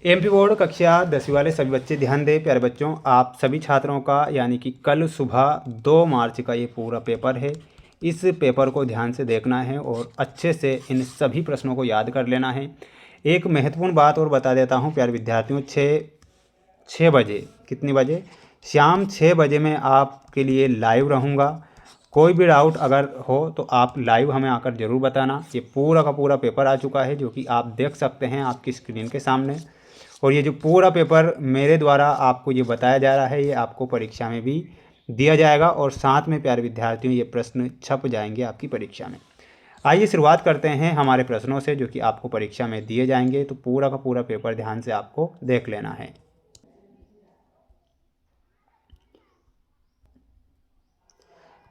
MP board कक्षा 10वीं वाले सभी बच्चे ध्यान दें। प्यारे बच्चों, आप सभी छात्रों का यानी कि कल सुबह 2 मार्च का ये पूरा पेपर है। इस पेपर को ध्यान से देखना है और अच्छे से इन सभी प्रश्नों को याद कर लेना है। एक महत्वपूर्ण बात और बता देता हूँ प्यारे विद्यार्थियों, 6 बजे, कितनी बजे? शाम 6 बजे मैं आपके लिए लाइव रहूँगा। कोई भी डाउट अगर हो तो आप लाइव हमें आकर ज़रूर बताना। ये पूरा का पूरा पेपर आ चुका है जो कि आप देख सकते हैं आपकी स्क्रीन के सामने। और ये जो पूरा पेपर मेरे द्वारा आपको ये बताया जा रहा है, ये आपको परीक्षा में भी दिया जाएगा और साथ में प्यारे विद्यार्थियों ये प्रश्न छप जाएंगे आपकी परीक्षा में। आइए शुरुआत करते हैं हमारे प्रश्नों से जो कि आपको परीक्षा में दिए जाएंगे। तो पूरा का पूरा पेपर ध्यान से आपको देख लेना है।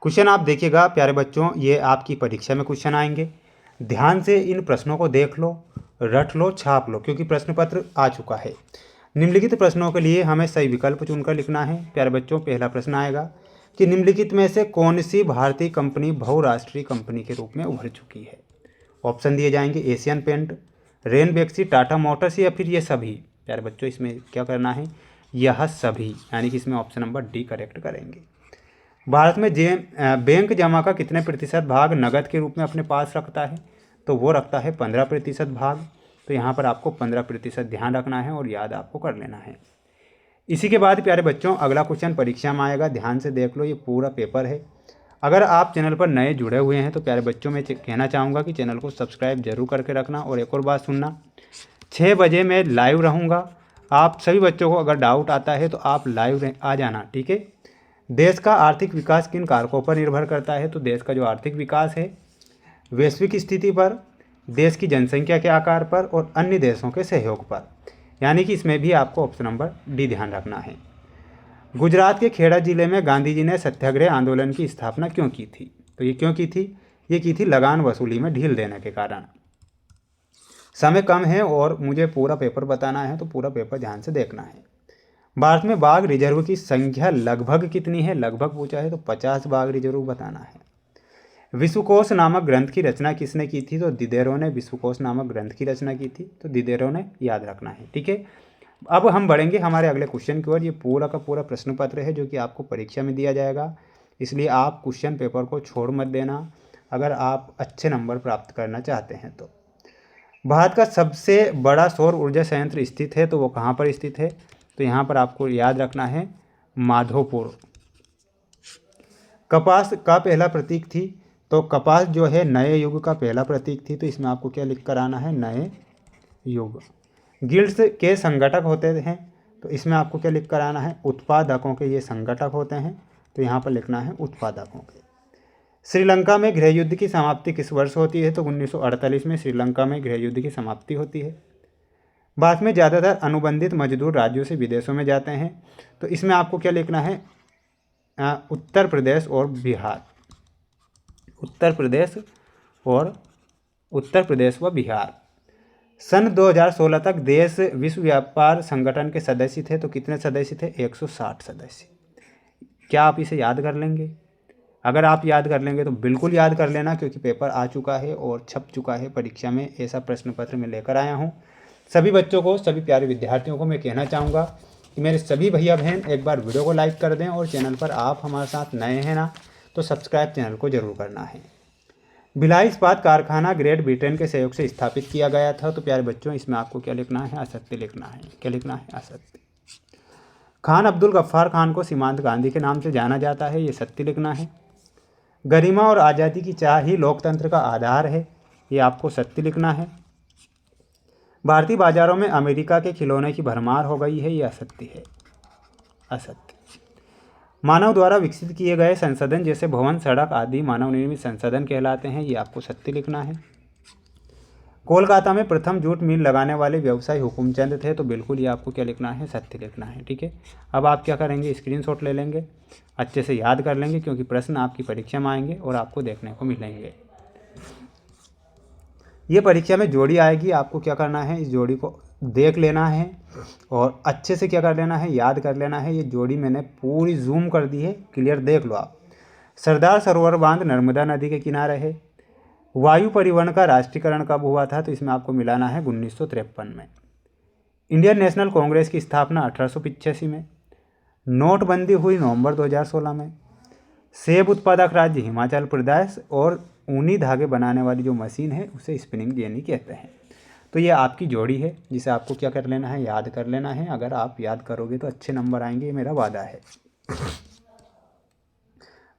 क्वेश्चन आप देखिएगा प्यारे बच्चों, ये आपकी परीक्षा में क्वेश्चन आएंगे। ध्यान से इन प्रश्नों को देख लो, रट लो, छाप लो, क्योंकि प्रश्न पत्र आ चुका है। निम्नलिखित प्रश्नों के लिए हमें सही विकल्प चुनकर लिखना है। प्यारे बच्चों, पहला प्रश्न आएगा कि निम्नलिखित में से कौन सी भारतीय कंपनी बहुराष्ट्रीय कंपनी के रूप में उभर चुकी है। ऑप्शन दिए जाएंगे Asian paint, Ranbaxy, Tata motors या फिर ये सभी। प्यारे बच्चों, इसमें क्या करना है? यह सभी, यानी कि इसमें ऑप्शन नंबर डी करेक्ट करेंगे। भारत में बैंक जमा का कितने प्रतिशत भाग नकद के रूप में अपने पास रखता है? तो वो रखता है 15% भाग। तो यहाँ पर आपको 15% ध्यान रखना है और याद आपको कर लेना है। इसी के बाद प्यारे बच्चों अगला क्वेश्चन परीक्षा में आएगा। ध्यान से देख लो, ये पूरा पेपर है। अगर आप चैनल पर नए जुड़े हुए हैं तो प्यारे बच्चों मैं कहना चाहूँगा कि चैनल को सब्सक्राइब जरूर करके रखना। और एक और बात सुनना, 6 बजे मैं लाइव रहूँगा। आप सभी बच्चों को अगर डाउट आता है तो आप लाइव आ जाना, ठीक है। देश का आर्थिक विकास किन कारकों पर निर्भर करता है? तो देश का जो आर्थिक विकास है वैश्विक स्थिति पर, देश की जनसंख्या के आकार पर और अन्य देशों के सहयोग पर, यानी कि इसमें भी आपको ऑप्शन नंबर डी ध्यान रखना है। गुजरात के खेड़ा जिले में गांधी जी ने सत्याग्रह आंदोलन की स्थापना क्यों की थी? तो ये क्यों की थी? ये की थी लगान वसूली में ढील देने के कारण। समय कम है और मुझे पूरा पेपर बताना है, तो पूरा पेपर ध्यान से देखना है। भारत में बाघ रिजर्व की संख्या लगभग कितनी है? लगभग पूछा है तो 50 बाघ रिजर्व बताना है। विश्वकोश नामक ग्रंथ की रचना किसने की थी? तो दिदेरों ने विश्वकोश नामक ग्रंथ की रचना की थी। तो दिदेरों ने याद रखना है, ठीक है। अब हम बढ़ेंगे हमारे अगले क्वेश्चन की ओर। ये पूरा का पूरा प्रश्न पत्र है जो कि आपको परीक्षा में दिया जाएगा, इसलिए आप क्वेश्चन पेपर को छोड़ मत देना अगर आप अच्छे नंबर प्राप्त करना चाहते हैं तो। भारत का सबसे बड़ा सौर ऊर्जा संयंत्र स्थित है, तो वो कहाँ पर स्थित है? तो यहाँ पर आपको याद रखना है माधोपुर। कपास का पहला प्रतीक थी, तो कपास जो है नए युग का पहला प्रतीक थी। तो इसमें आपको क्या लिख कर आना है? नए युग। गिल्ड्स के संगठक होते हैं, तो इसमें आपको क्या लिख कर आना है? उत्पादकों के ये संगठक होते हैं, तो यहाँ पर लिखना है उत्पादकों के। श्रीलंका में गृह युद्ध की समाप्ति किस वर्ष होती है? तो 1948 में श्रीलंका में गृह युद्ध की समाप्ति होती है। भारत में ज़्यादातर अनुबंधित मजदूर राज्यों से विदेशों में जाते हैं, तो इसमें आपको क्या लिखना है? उत्तर प्रदेश और बिहार। उत्तर प्रदेश व बिहार। सन 2016 तक देश विश्व व्यापार संगठन के सदस्य थे, तो कितने सदस्य थे? 160 सदस्य। क्या आप इसे याद कर लेंगे? अगर आप याद कर लेंगे तो बिल्कुल याद कर लेना, क्योंकि पेपर आ चुका है और छप चुका है परीक्षा में। ऐसा प्रश्न पत्र मैं लेकर आया हूँ। सभी बच्चों को, सभी प्यारे विद्यार्थियों को मैं कहना चाहूँगा कि मेरे सभी भैया बहन एक बार वीडियो को लाइक कर दें और चैनल पर आप हमारे साथ नए हैं ना, तो सब्सक्राइब चैनल को जरूर करना है। भिलाई इस्पात कारखाना ग्रेट ब्रिटेन के सहयोग से स्थापित किया गया था, तो प्यारे बच्चों इसमें आपको क्या लिखना है? असत्य लिखना है। क्या लिखना है? असत्य। खान अब्दुल गफ्फार खान को सीमांत गांधी के नाम से जाना जाता है, ये सत्य लिखना है। गरिमा और आज़ादी की चाह ही लोकतंत्र का आधार है, ये आपको सत्य लिखना है। भारतीय बाजारों में अमेरिका के खिलौने की भरमार हो गई है, ये असत्य है। असत्य। मानव द्वारा विकसित किए गए संसाधन जैसे भवन, सड़क आदि मानव निर्मित संसाधन कहलाते हैं, ये आपको सत्य लिखना है। कोलकाता में प्रथम जूट मिल लगाने वाले व्यवसायी हुकुमचंद थे, तो बिल्कुल ये आपको क्या लिखना है? सत्य लिखना है, ठीक है। अब आप क्या करेंगे? स्क्रीनशॉट ले लेंगे, अच्छे से याद कर लेंगे, क्योंकि प्रश्न आपकी परीक्षा में आएंगे और आपको देखने को मिलेंगे। ये परीक्षा में जोड़ी आएगी, आपको क्या करना है? इस जोड़ी को देख लेना है और अच्छे से क्या कर लेना है? याद कर लेना है। ये जोड़ी मैंने पूरी जूम कर दी है, क्लियर देख लो आप। सरदार सरोवर बांध नर्मदा नदी के किनारे है। वायु परिवहन का राष्ट्रीयकरण कब हुआ था? तो इसमें आपको मिलाना है 1953 में। इंडियन नेशनल कांग्रेस की स्थापना 1885 में। नोटबंदी हुई नवंबर 2016 में। सेब उत्पादक राज्य हिमाचल प्रदेश और ऊनी धागे बनाने वाली जो मशीन है उसे स्पिनिंग जेनी कहते हैं। तो ये आपकी जोड़ी है जिसे आपको क्या कर लेना है, याद कर लेना है। अगर आप याद करोगे तो अच्छे नंबर आएंगे, ये मेरा वादा है।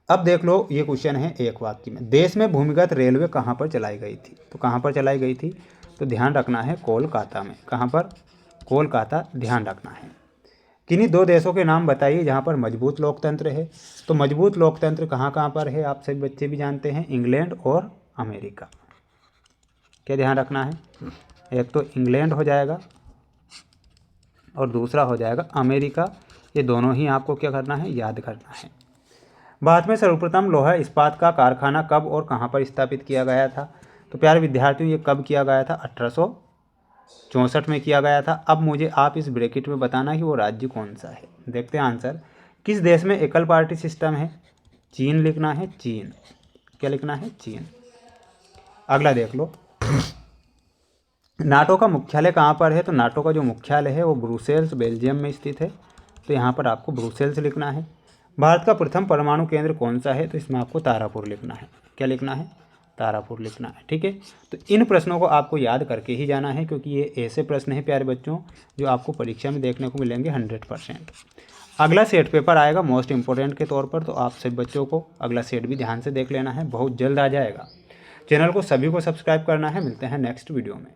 अब देख लो, ये क्वेश्चन है एक वाक्य में। देश में भूमिगत रेलवे कहाँ पर चलाई गई थी? तो कहाँ पर चलाई गई थी? तो ध्यान रखना है कोलकाता में। कहाँ पर? कोलकाता, ध्यान रखना है। किन्हीं दो देशों के नाम बताइए जहाँ पर मजबूत लोकतंत्र है। तो मजबूत लोकतंत्र कहाँ कहाँ पर है, आप सभी बच्चे भी जानते हैं, इंग्लैंड और अमेरिका। क्या ध्यान रखना है? एक तो इंग्लैंड हो जाएगा और दूसरा हो जाएगा अमेरिका। ये दोनों ही आपको क्या करना है, याद करना है। भारत में सर्वप्रथम लोहा इस्पात का कारखाना कब और कहाँ पर स्थापित किया गया था? तो प्यारे विद्यार्थियों, ये कब किया गया था? 1864 में किया गया था। अब मुझे आप इस ब्रैकेट में बताना कि वो राज्य कौन सा है। देखते हैं आंसर। किस देश में एकल पार्टी सिस्टम है? चीन लिखना है, चीन। क्या लिखना है? चीन। अगला देख लो, नाटो का मुख्यालय कहाँ पर है? तो नाटो का जो मुख्यालय है वो ब्रुसेल्स, बेल्जियम में स्थित है। तो यहाँ पर आपको ब्रुसेल्स लिखना है। भारत का प्रथम परमाणु केंद्र कौन सा है? तो इसमें आपको तारापुर लिखना है। क्या लिखना है? तारापुर लिखना है। ठीक है, तो इन प्रश्नों को आपको याद करके ही जाना है, क्योंकि ये ऐसे प्रश्न हैं प्यारे बच्चों जो आपको परीक्षा में देखने को मिलेंगे 100%। अगला सेट पेपर आएगा मोस्ट इंपॉर्टेंट के तौर पर, तो आप सभी बच्चों को अगला सेट भी ध्यान से देख लेना है, बहुत जल्द आ जाएगा। चैनल को सभी को सब्सक्राइब करना है। मिलते हैं नेक्स्ट वीडियो में।